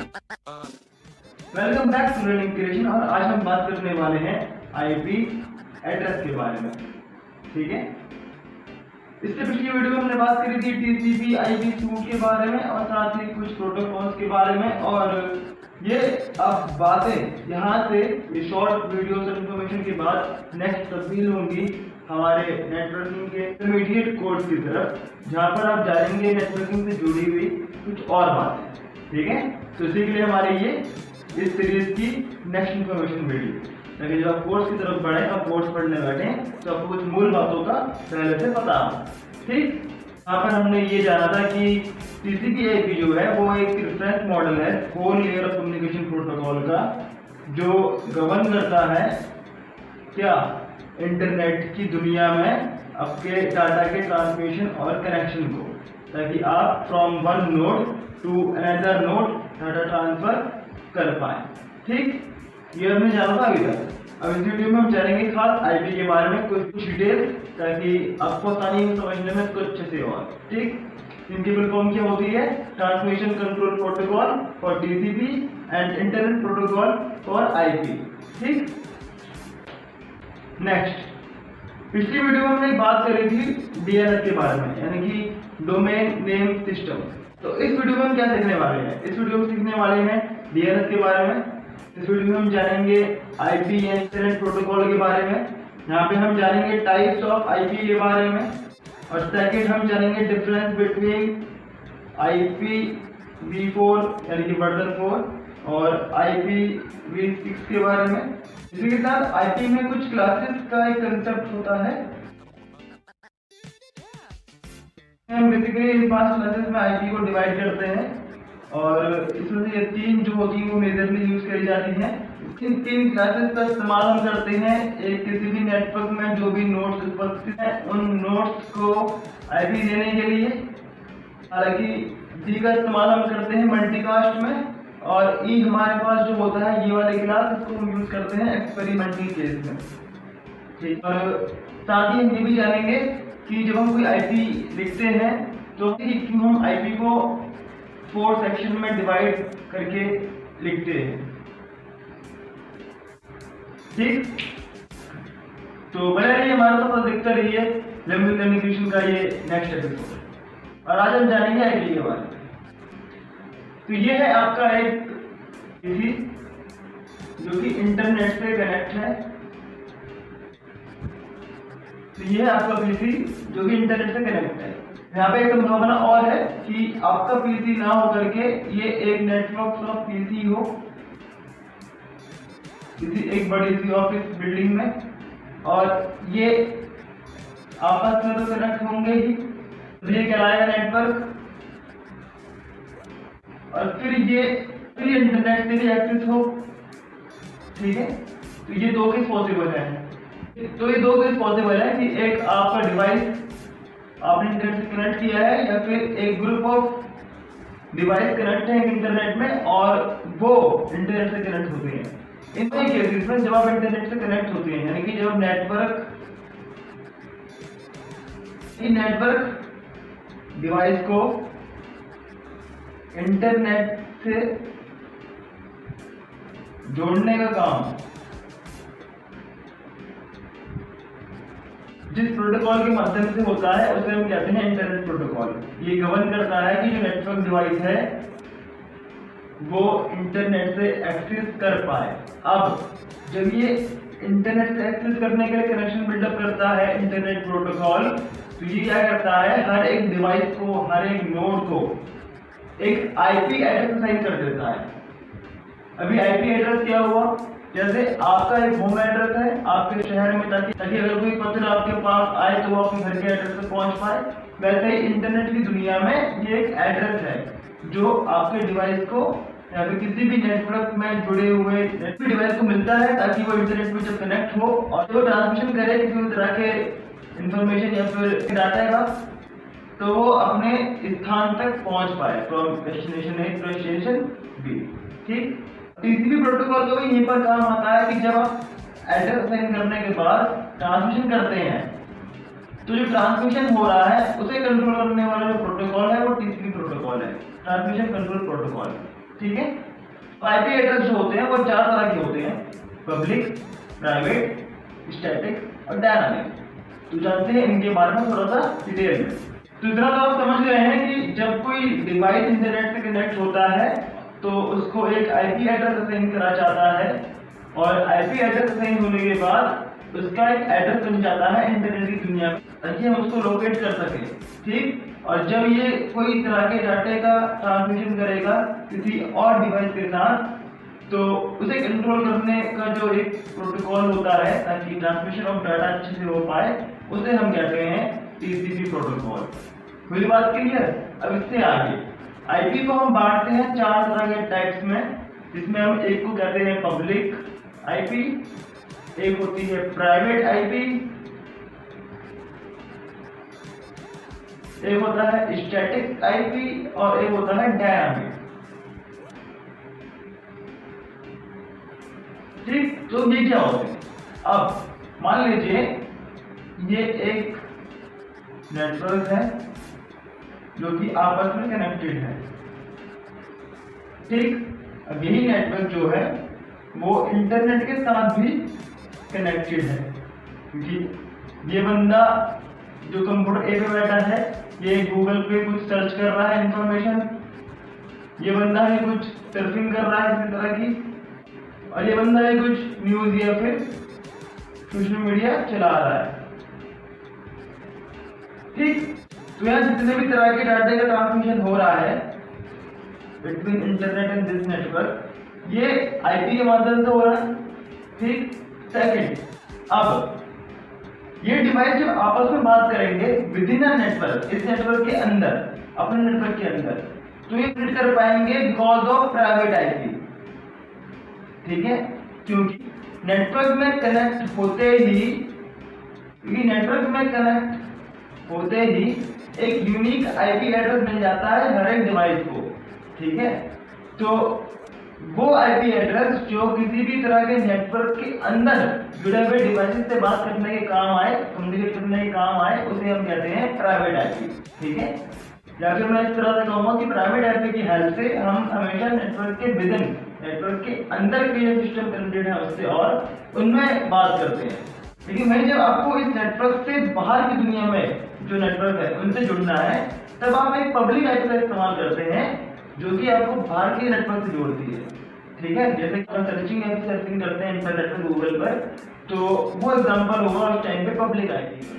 Welcome back to learning creation. और आज हम बात करने वाले हैं आईपी एड्रेस के बारे में। ठीक है, इससे पिछली वीडियो में हमने बात करी थी टीसीपी आईपी सूट के बारे में और साथ ही कुछ प्रोटोकॉल्स के बारे में। और ये अब बातें यहाँ से ये शॉर्ट वीडियोस और इन्फॉर्मेशन के बाद नेक्स्ट तब्दील होंगी हमारे नेटवर्किंग के इंटरमीडिएट कोर्स की तरफ, जहाँ पर आप जानेंगे नेटवर्किंग से जुड़ी हुई कुछ और बातें। ठीक है, तो इसी के लिए हमारे ये इस सीरीज की नेक्स्ट इन्फॉर्मेशन वीडियो, ताकि जब आप कोर्स की तरफ बढ़े और कोर्स पढ़ने बैठे तो आपको कुछ मूल बातों का पहले से पता हो। ठीक, यहाँ पर हमने ये जाना था कि टीसीपी आईपी जो है वो एक रेफरेंस मॉडल है four layer of communication protocol का, जो गवर्न करता है क्या इंटरनेट की दुनिया में आपके डाटा के ट्रांसमिशन और कनेक्शन को, ताकि आप from one node to another node data transfer कर पाए। ठीक, ये हमने जाना था अभी तक। अब इस वीडियो में हम जानेंगे खास आईपी के बारे में कुछ डिटेल, ताकि आपको आसानी में समझने में इसको अच्छे से हो। ठीक, इनकी फुल फॉर्म क्या होती है? Transmission control protocol for TCP and internet protocol for IP. ठीक, नेक्स्ट, पिछली वीडियो में हमने बात करी थी डीएनएस के बारे में, यानी कि डोमेन नेम सिस्टम। तो इस वीडियो में हम क्या सीखने वाले हैं? इस वीडियो में सीखने वाले हैं डीएनएस के बारे में। इस वीडियो में हम जानेंगे आईपी एंड इंटरनेट प्रोटोकॉल के बारे में। यहाँ पे हम जानेंगे टाइप्स ऑफ आईपी के बारे में, और सेकंड हम जानेंगे डिफरेंस बिटवीन IPv4 यानी कि वर्जन 4 और IPv6 के बारे में। इसी के साथ आईपी में कुछ क्लासेस का एक कंसेप्ट होता है। हम बेसिकली इन 5 क्लासेस में आईपी को डिवाइड करते हैं, और इसमें से ये 3 जो होती है वो मेजरली यूज करी जाती हैं। इन 3 क्लासेस का इस्तेमाल हम करते हैं एक किसी भी नेटवर्क में जो भी नोड्स उपस्थित हैं उन नोड्स को आईपी देने के लिए। हालांकि डी का इस्तेमाल हम करते हैं मल्टीकास्ट में, और ई हमारे पास जो होता है ये वाले क्लास, इसको हम यूज करते हैं एक्सपेरिमेंटल केस में। ठीक, और साथ ही हम ये भी जानेंगे कि जब हम कोई आईपी लिखते हैं तो क्यों हम आईपी को 4 सेक्शन में डिवाइड करके लिखते हैं। ठीक, तो बने रहिए हमारे साथ, देखते रहिए लैम्ब्डा कम्युनिकेशन का ये नेक्स्ट एपिसोड। और आज हम जानेंगे आईपी के बारे में। तो ये है आपका एक पीसी जो कि इंटरनेट से कनेक्ट है। तो ये है आपका पीसी जो कि इंटरनेट से कनेक्ट है। यहाँ पे एक संभावना और है कि आपका पीसी ना हो करके ये एक नेटवर्क ऑफ पीसी हो किसी एक बड़ी सी ऑफिस बिल्डिंग में, और ये आपस में तो कनेक्ट होंगे ही, ये कहलाएगा नेटवर्क। और फिर ये इंटरनेट से भी एक्सेस हो। ठीक है, तो ये 2 केस पॉसिबल है। तो ये 2 केस पॉसिबल है कि एक आपका डिवाइस आपने इंटरनेट से कनेक्ट किया है, या फिर एक ग्रुप ऑफ डिवाइस कनेक्ट है इंटरनेट में और वो इंटरनेट से कनेक्ट होते हैं। इन कई केसेस में जब आप इंटरनेट से कनेक्ट होते हैं, यानी कि जब नेटवर्क डिवाइस को इंटरनेट से जोड़ने का काम जिस प्रोटोकॉल के माध्यम से होता है उसे हम कहते हैं इंटरनेट प्रोटोकॉल। ये गवर्न करता है कि जो नेटवर्क डिवाइस है वो इंटरनेट से एक्सेस कर पाए। अब जब ये इंटरनेट से एक्सेस करने के लिए कनेक्शन बिल्डअप करता है इंटरनेट प्रोटोकॉल, तो ये क्या करता है, हर एक डिवाइस को, हर एक नोड को एक आईपी एड्रेस असाइन कर देता है। अभी आईपी एड्रेस क्या हुआ? जैसे आपका एक होम एड्रेस है आपके शहर में, ताकि अगर कोई पत्र आपके पास आए तो वो आपके घर के एड्रेस पर पहुंच पाए। वैसे ही इंटरनेट की दुनिया में ये एक एड्रेस है जो आपके डिवाइस को या फिर किसी भी नेटवर्क में जुड़े हुए डिवाइस को मिलता है, ताकि वो इंटरनेट में जब कनेक्ट हो और वो ट्रांसमिशन करे किसी भी तरह के इंफॉर्मेशन या फिर डाटा का, तो वो अपने स्थान तक पहुंच पाए, from destination A to destination B. ठीक, टीसीपी प्रोटोकॉल का भी यहीं पर काम आता है कि जब आप एड्रेस असाइन करने के बाद ट्रांसमिशन करते हैं, तो जो ट्रांसमिशन हो रहा है उसे कंट्रोल करने वाला जो प्रोटोकॉल है वो टीसीपी प्रोटोकॉल है, ट्रांसमिशन कंट्रोल प्रोटोकॉल। ठीक है, आईपी एड्रेस जो होते हैं वो 4 तरह के होते हैं, पब्लिक, प्राइवेट, स्टैटिक और डायनामिक। तो जानते हैं इनके बारे में थोड़ा सा डिटेल में। तो इतना तो आप समझ गए हैं कि जब कोई डिवाइस इंटरनेट से कनेक्ट होता है तो उसको एक आईपी एड्रेस असाइन करा जाता है, और आईपी एड्रेस असाइन होने के बाद उसका एक एड्रेस बन जाता है इंटरनेट की दुनिया में, ताकि हम उसको लोकेट कर सकें। ठीक, और जब ये कोई तरह के डाटे का ट्रांसमिशन करेगा किसी और डिवाइस के साथ, तो उसे कंट्रोल करने का जो एक प्रोटोकॉल होता है ताकि ट्रांसमिशन ऑफ डाटा अच्छे से हो पाए, उसे हम कहते हैं टीसीपी प्रोटोकॉल। मेरी बात क्लियर? अब इससे आगे आईपी को हम बांटते हैं 4 तरह के टाइप्स में, जिसमें हम एक को कहते हैं पब्लिक आईपी, एक होती है प्राइवेट आईपी, एक होता है स्टैटिक आईपी और एक होता है डायनामिक। ठीक, तो ये क्या होते हैं? अब मान लीजिए ये एक नेटवर्क है जो कि आपस में कनेक्टेड है। ठीक, अब यही नेटवर्क जो है वो इंटरनेट के साथ भी कनेक्टेड है, क्योंकि ये बंदा जो कंप्यूटर ए पे बैठा है ये गूगल पे कुछ सर्च कर रहा है इंफॉर्मेशन, ये बंदा है कुछ सर्फिंग कर रहा है इसी तरह की, और ये बंदा है कुछ न्यूज या फिर सोशल मीडिया चला रहा है। ठीक, तो यहाँ जितने भी तरह के डाटा का ट्रांसमिशन हो रहा है between internet and this network, ये आईपी के माध्यम से हो रहा है। ठीक, सेकंड, अब ये डिवाइस जब आपस में बात करेंगे विद इन अ नेटवर्क, इस नेटवर्क के अंदर, अपने नेटवर्क के अंदर, तो ये प्रिंट कर पाएंगे बिकॉज ऑफ प्राइवेट आईपी। ठीक है, क्योंकि नेटवर्क में कनेक्ट होते ही एक यूनिक आईपी एड्रेस मिल जाता है हर एक डिवाइस को। ठीक है, तो वो आईपी एड्रेस जो किसी भी तरह के नेटवर्क के अंदर जुड़े हुए डिवाइसेस से बात करने के काम आए, कम्युनिकेट करने के काम आए, उसे हम कहते हैं प्राइवेट आईपी। ठीक है, या फिर मैं इस तरह से कहूँगा कि प्राइवेट आईपी की हेल्प से हम हमेशा नेटवर्क के विदिन, नेटवर्क के अंदर के जो सिस्टम कनेक्टेड है उससे और उनमें बात करते हैं। लेकिन मैं जब आपको इस नेटवर्क से बाहर की दुनिया में जो नेटवर्क है उनसे जुड़ना है, तब आप एक पब्लिक आईपी का इस्तेमाल करते हैं जो कि आपको बाहर के नेटवर्क से जोड़ती है। ठीक है, जैसे कि हम सर्चिंग करते हैं इंटरनेट पर गूगल पर, तो वो एग्जांपल होगा उस टाइम पे पब्लिक आईपी।